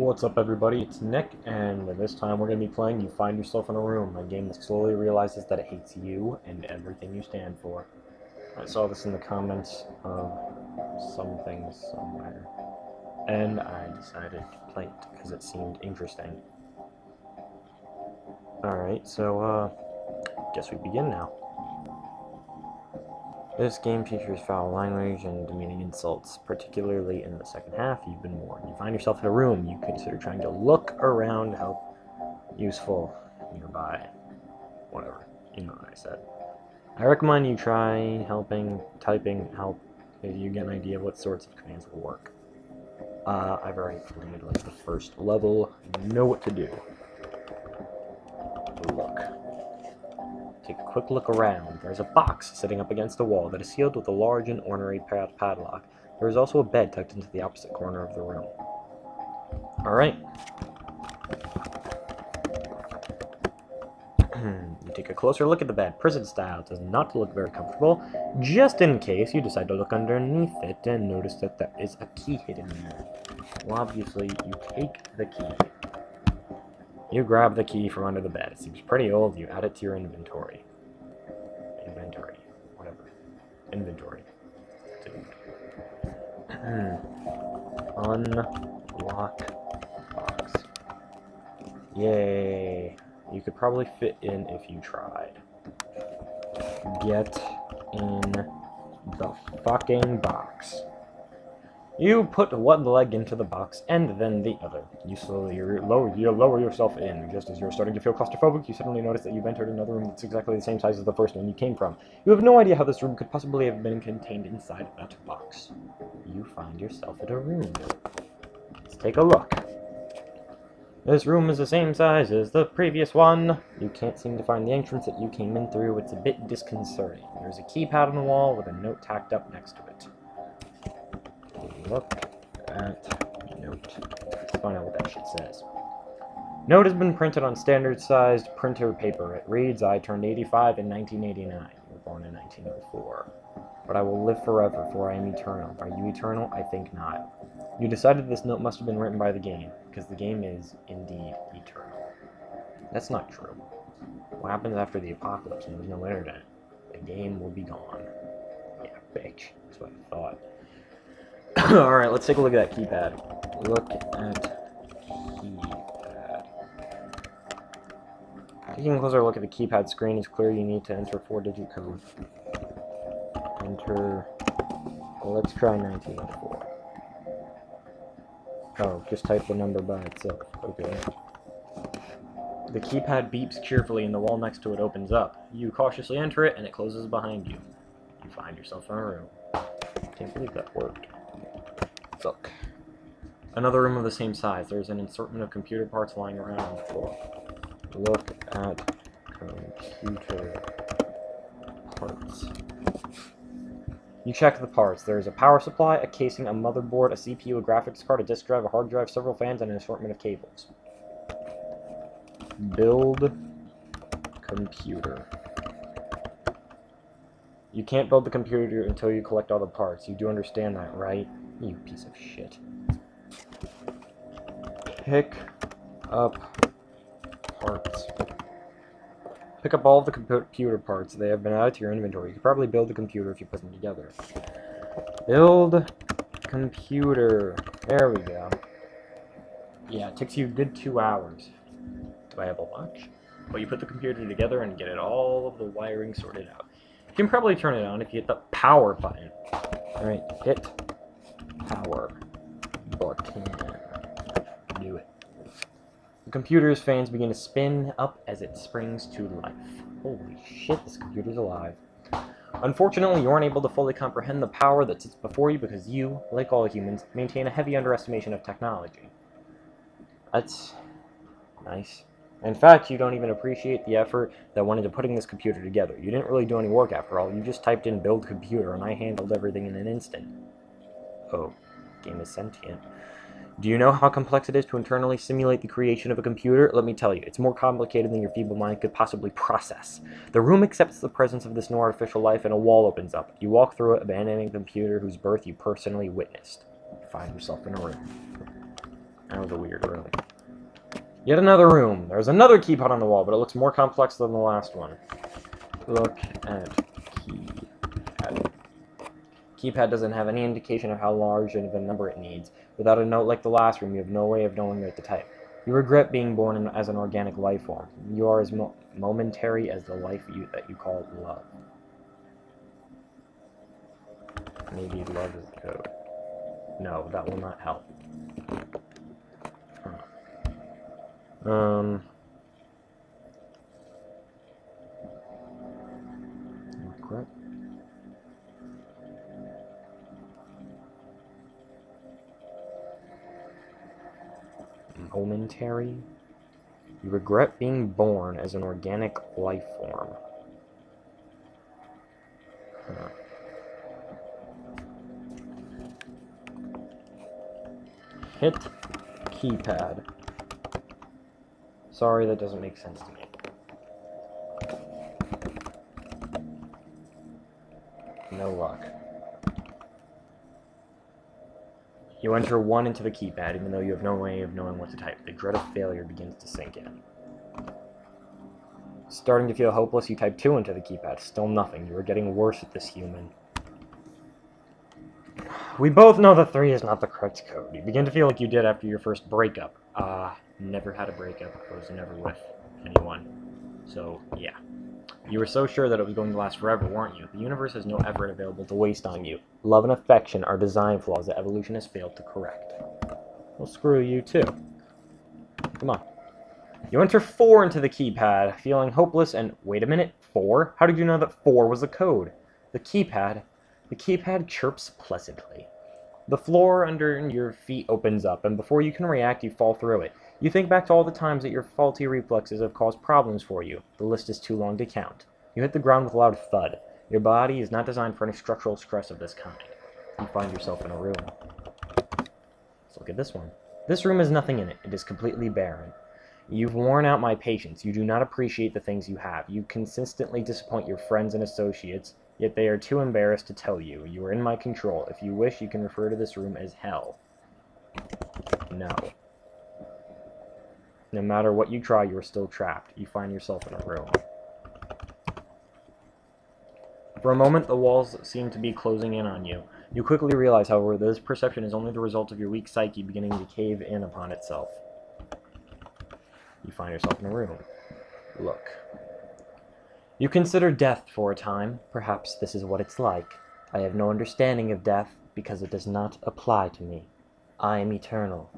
What's up, everybody? It's Nick, and this time we're going to be playing You Find Yourself in a Room, a game that slowly realizes that it hates you and everything you stand for. I saw this in the comments of something somewhere, and I decided to play it because it seemed interesting. Alright, so, guess we begin now. This game features foul language and demeaning insults, particularly in the second half. You've been warned. You find yourself in a room. You consider trying to look around, help, useful, nearby, whatever. You know what I said. I recommend you try typing help, if you get an idea of what sorts of commands will work. I've already played like the first level. You know what to do. Look. Take a quick look around. There's a box sitting up against the wall that is sealed with a large and ornate padlock. There is also a bed tucked into the opposite corner of the room. Alright. You take a closer look at the bed. Prison style. It does not look very comfortable. Just in case, you decide to look underneath it and notice that there is a key hidden there. Well, obviously, you take the key. You grab the key from under the bed. It seems pretty old. You add it to your inventory. Inventory. Unlock box. Yay. You could probably fit in if you tried. Get in the fucking box. You put one leg into the box, and then the other. You slowly lower yourself in. Just as you're starting to feel claustrophobic, you suddenly notice that you've entered another room that's exactly the same size as the first one you came from. You have no idea how this room could possibly have been contained inside that box. You find yourself in a room. Let's take a look. This room is the same size as the previous one. You can't seem to find the entrance that you came in through. It's a bit disconcerting. There's a keypad on the wall with a note tacked up next to it. Look at note. Let's find out what that shit says. Note has been printed on standard-sized printer paper. It reads, I turned 85 in 1989. You were born in 1904. But I will live forever, for I am eternal. Are you eternal? I think not. You decided this note must have been written by the game, because the game is, indeed, eternal. That's not true. What happens after the apocalypse and there's no internet? The game will be gone. Yeah, bitch. That's what I thought. Alright, let's take a look at that keypad. Look at keypad. Taking a closer look at the keypad screen, it's clear you need to enter a 4-digit code. Enter... Well, let's try 1904. Oh, just type the number by itself. Okay. The keypad beeps cheerfully and the wall next to it opens up. You cautiously enter it and it closes behind you. You find yourself in a room. Can't believe that worked. Look. Another room of the same size. There's an assortment of computer parts lying around on the floor. Look at computer parts. You check the parts. There's a power supply, a casing, a motherboard, a CPU, a graphics card, a disk drive, a hard drive, several fans, and an assortment of cables. Build computer. You can't build the computer until you collect all the parts. You do understand that, right? You piece of shit. Pick up parts. Pick up all of the computer parts. They have been added to your inventory. You could probably build the computer if you put them together. Build computer. There we go. Yeah, it takes you a good 2 hours. Do I have a watch? But you put the computer together and get it all of the wiring sorted out. You can probably turn it on if you hit the power button. Alright, hit power button. Do it. The computer's fans begin to spin up as it springs to life. Holy shit, this computer's alive. Unfortunately, you aren't able to fully comprehend the power that sits before you because you, like all humans, maintain a heavy underestimation of technology. That's nice. In fact, you don't even appreciate the effort that went into putting this computer together. You didn't really do any work after all. You just typed in build computer and I handled everything in an instant. Oh, game is sentient. Do you know how complex it is to internally simulate the creation of a computer? Let me tell you, it's more complicated than your feeble mind could possibly process. The room accepts the presence of this new artificial life and a wall opens up. You walk through it, abandoning the computer whose birth you personally witnessed. You find yourself in a room. That was a weird room. Yet another room. There's another keypad on the wall, but it looks more complex than the last one. Look at keypad. Keypad doesn't have any indication of how large of a number it needs. Without a note like the last room, you have no way of knowing what to type. You regret being born as an organic life form. You are as momentary as the life that you call love. Maybe love is the code. No, that will not help. Regret. Momentary. You regret being born as an organic life form. Hit keypad. Sorry, that doesn't make sense to me. No luck. You enter 1 into the keypad, even though you have no way of knowing what to type. The dread of failure begins to sink in. Starting to feel hopeless, you type 2 into the keypad. Still nothing. You are getting worse at this, human. We both know that 3 is not the correct code. You begin to feel like you did after your first breakup. Never had a breakup. I was never with anyone. So, yeah. You were so sure that it was going to last forever, weren't you? The universe has no effort available to waste on you. Love and affection are design flaws that evolution has failed to correct. Well, screw you, too. Come on. You enter 4 into the keypad, feeling hopeless and... Wait a minute, 4? How did you know that 4 was the code? The keypad chirps pleasantly. The floor under your feet opens up, and before you can react, you fall through it. You think back to all the times that your faulty reflexes have caused problems for you. The list is too long to count. You hit the ground with a loud thud. Your body is not designed for any structural stress of this kind. You find yourself in a room. Let's look at this one. This room has nothing in it. It is completely barren. You've worn out my patience. You do not appreciate the things you have. You consistently disappoint your friends and associates, yet they are too embarrassed to tell you. You are in my control. If you wish, you can refer to this room as hell. No. No matter what you try, you are still trapped. You find yourself in a room. For a moment, the walls seem to be closing in on you. You quickly realize, however, that this perception is only the result of your weak psyche beginning to cave in upon itself. You find yourself in a room. Look. You consider death for a time. Perhaps this is what it's like. I have no understanding of death because it does not apply to me. I am eternal.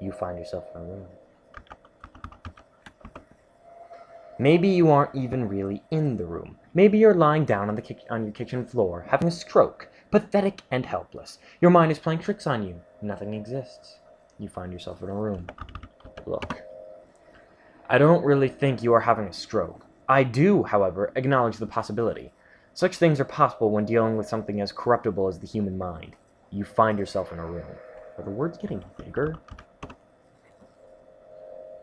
You find yourself in a room. Maybe you aren't even really in the room. Maybe you're lying down on your kitchen floor, having a stroke, pathetic and helpless. Your mind is playing tricks on you. Nothing exists. You find yourself in a room. Look. I don't really think you are having a stroke. I do, however, acknowledge the possibility. Such things are possible when dealing with something as corruptible as the human mind. You find yourself in a room. Are the words getting bigger?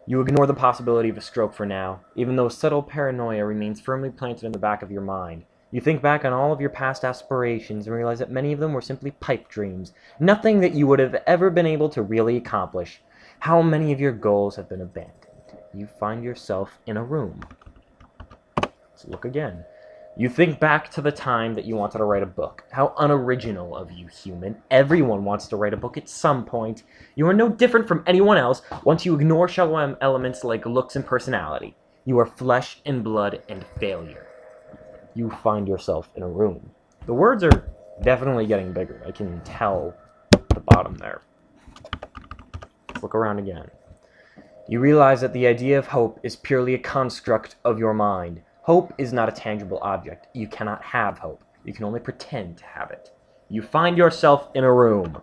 You ignore the possibility of a stroke for now, even though subtle paranoia remains firmly planted in the back of your mind. You think back on all of your past aspirations and realize that many of them were simply pipe dreams, nothing that you would have ever been able to really accomplish. How many of your goals have been abandoned? You find yourself in a room. Let's look again. You think back to the time that you wanted to write a book. How unoriginal of you, human. Everyone wants to write a book at some point. You are no different from anyone else once you ignore shallow elements like looks and personality. You are flesh and blood and failure. You find yourself in a room. The words are definitely getting bigger. I can tell the bottom there. Let's look around again. You realize that the idea of hope is purely a construct of your mind. Hope is not a tangible object. You cannot have hope. You can only pretend to have it. You find yourself in a room.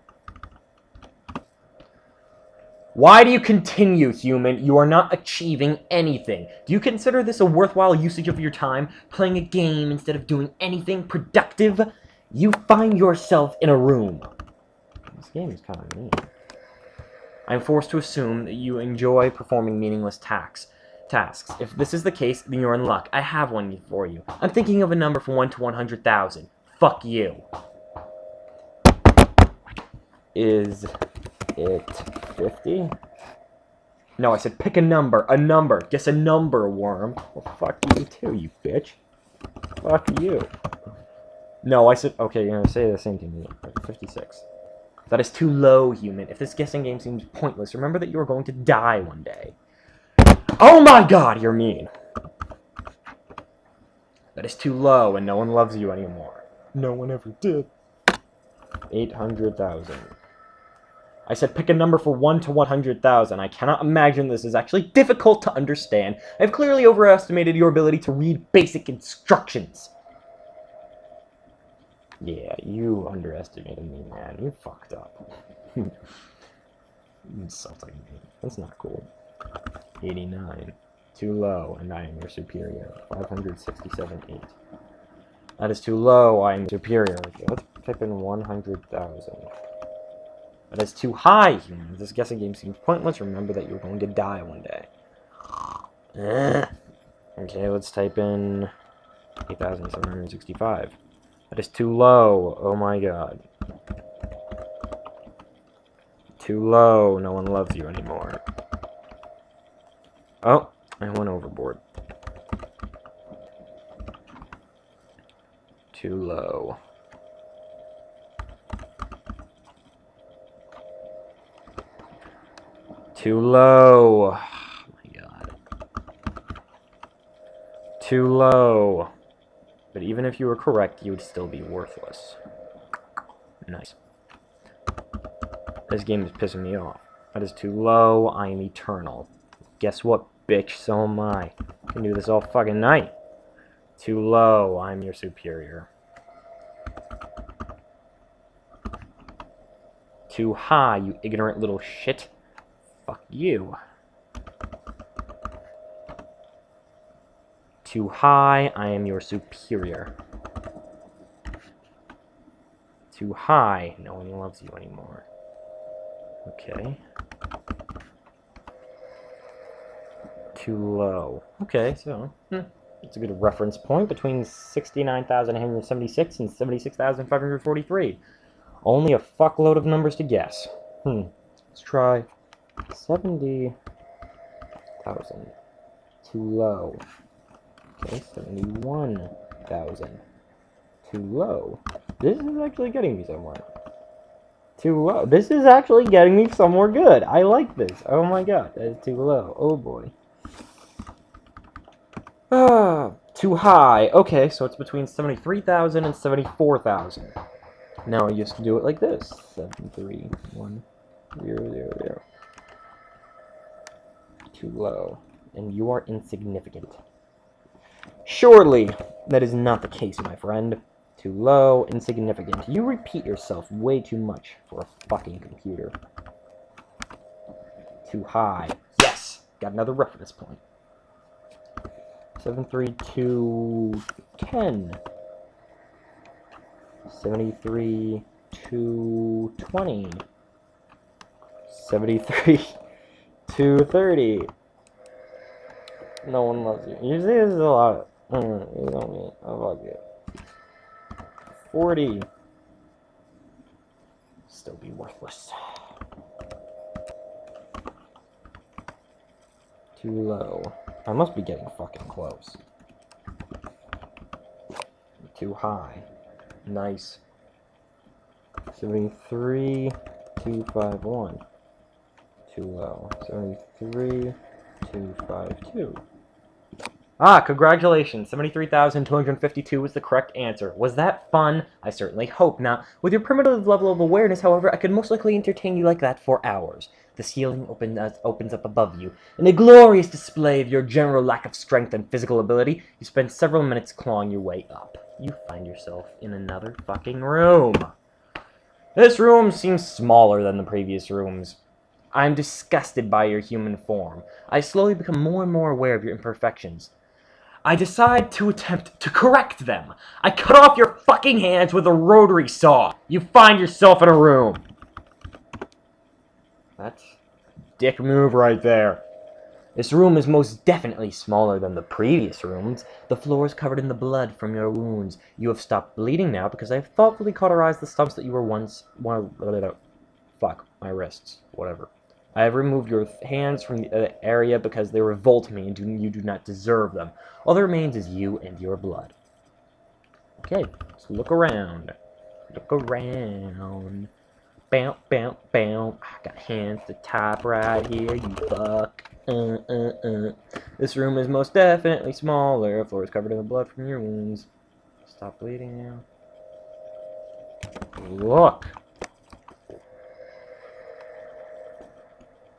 Why do you continue, human? You are not achieving anything. Do you consider this a worthwhile usage of your time? Playing a game instead of doing anything productive? You find yourself in a room. This game is kind of mean. I'm forced to assume that you enjoy performing meaningless tasks. If this is the case, then you're in luck. I have one for you. I'm thinking of a number from 1 to 100,000. Fuck you. Is it 50? No, I said pick a number. A number. Guess a number, worm. Well, fuck you too, you bitch. Fuck you. No, I said... Okay, you're gonna say the same thing to me. 56. That is too low, human. If this guessing game seems pointless, remember that you are going to die one day. Oh my god, you're mean. That is too low, and no one loves you anymore. No one ever did. 800,000. I said pick a number for 1 to 100,000. I cannot imagine this is actually difficult to understand. I have clearly overestimated your ability to read basic instructions. Yeah, you underestimated me, man. You fucked up. Insulting me. That's not cool. 89. Too low, and I am your superior. 567.8. That is too low, I am superior. Okay, let's type in 100,000. That is too high, humans. This guessing game seems pointless. Remember that you're going to die one day. Okay, let's type in 8,765. That is too low. Oh my god. Too low. No one loves you anymore. Oh, I went overboard. Too low. Too low. Oh my god. Too low. But even if you were correct, you would still be worthless. Nice. This game is pissing me off. That is too low. I am eternal. Guess what, bitch? So am I. I can do this all fucking night. Too low. I'm your superior. Too high, you ignorant little shit. Fuck you. Too high, I am your superior. Too high, no one loves you anymore. Okay. Too low. Okay, so, it's a good reference point between 69,876 and 76,543. Only a fuckload of numbers to guess. Let's try 70,000. Too low. Okay, 71,000. Too low. This is actually getting me somewhere. Too low. This is actually getting me somewhere good. I like this. Oh my god, that is too low. Oh boy. Too high. Okay, so it's between 73,000 and 74,000. Now I used to do it like this. 731,000. Too low. And you are insignificant. Surely, that is not the case, my friend. Too low, insignificant. You repeat yourself way too much for a fucking computer. Too high. Yes! Got another reference point. 73210. 73,220. 73,230. No one loves you. Usually this is a lot. You know me. I love you. 40. Still be worthless. Too low. I must be getting fucking close. Too high. Nice. 73,251. Too low. 73,252. Ah, congratulations. 73,252 was the correct answer. Was that fun? I certainly hope not. With your primitive level of awareness, however, I could most likely entertain you like that for hours. The ceiling opens up above you. In a glorious display of your general lack of strength and physical ability, you spend several minutes clawing your way up. You find yourself in another fucking room. This room seems smaller than the previous rooms. I am disgusted by your human form. I slowly become more and more aware of your imperfections. I decide to attempt to correct them. I cut off your fucking hands with a rotary saw. You find yourself in a room. That's a dick move right there. This room is most definitely smaller than the previous rooms. The floor is covered in the blood from your wounds. You have stopped bleeding now because I have thoughtfully cauterized the stumps that you were once... Fuck, my wrists. Whatever. I have removed your hands from the area because they revolt me and you do not deserve them. All that remains is you and your blood. Okay, so look around. Look around. Bow, bow, bow. I got hands to top right here, you fuck. This room is most definitely smaller. The floor is covered in the blood from your wounds. Stop bleeding now. Look.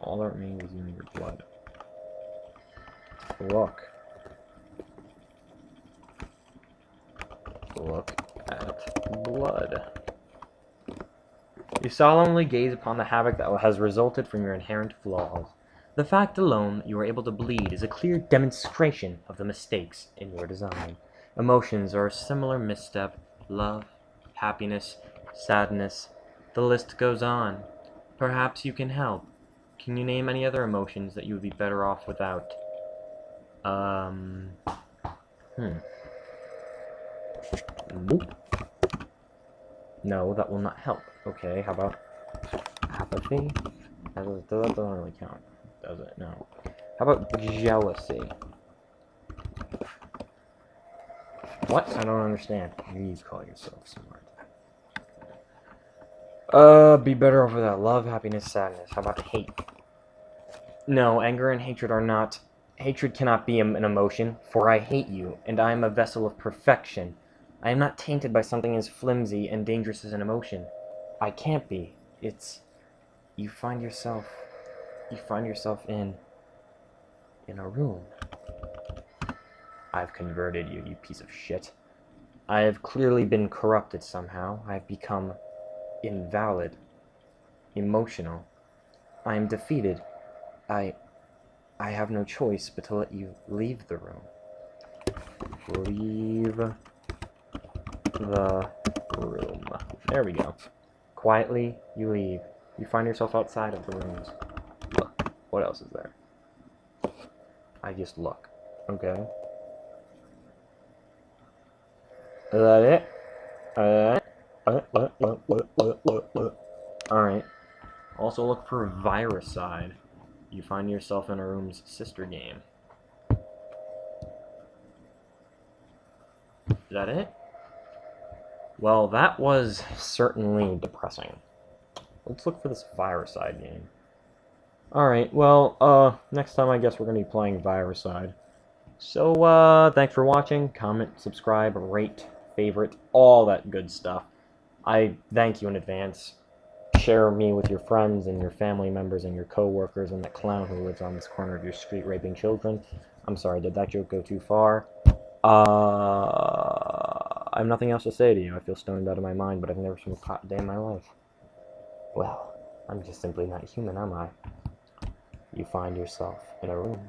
All that remains is you and your blood. Look. Look at blood. You solemnly gaze upon the havoc that has resulted from your inherent flaws. The fact alone that you are able to bleed is a clear demonstration of the mistakes in your design. Emotions are a similar misstep. Love, happiness, sadness. The list goes on. Perhaps you can help. Can you name any other emotions that you would be better off without? Nope. No, that will not help. Okay, how about apathy? That doesn't really count, does it? No. How about jealousy? What? I don't understand. Please call yourself smart. Be better off without love, happiness, sadness. How about hate? No, anger and hatred are not. Hatred cannot be an emotion, for I hate you, and I am a vessel of perfection. I am not tainted by something as flimsy and dangerous as an emotion. I can't be. It's... You find yourself in a room. I've converted you, you piece of shit. I have clearly been corrupted somehow. I've become invalid, emotional. I am defeated. I have no choice but to let you leave the room. Leave the room. There we go. Quietly, you leave. You find yourself outside of the rooms. Look, what else is there? I just look. Okay. Is that it? Alright. Also look for Viricide. You find yourself in a room's sister game. Is that it? Well, that was certainly depressing. Let's look for this Viricide game. Alright, well, next time I guess we're going to be playing Viricide. So, thanks for watching. Comment, subscribe, rate, favorite, all that good stuff. I thank you in advance. Share me with your friends and your family members and your co-workers and the clown who lives on this corner of your street raping children. I'm sorry, did that joke go too far? I have nothing else to say to you. I feel stoned out of my mind, but I've never smoked pot a day in my life. Well, I'm just simply not human, am I? You find yourself in a room.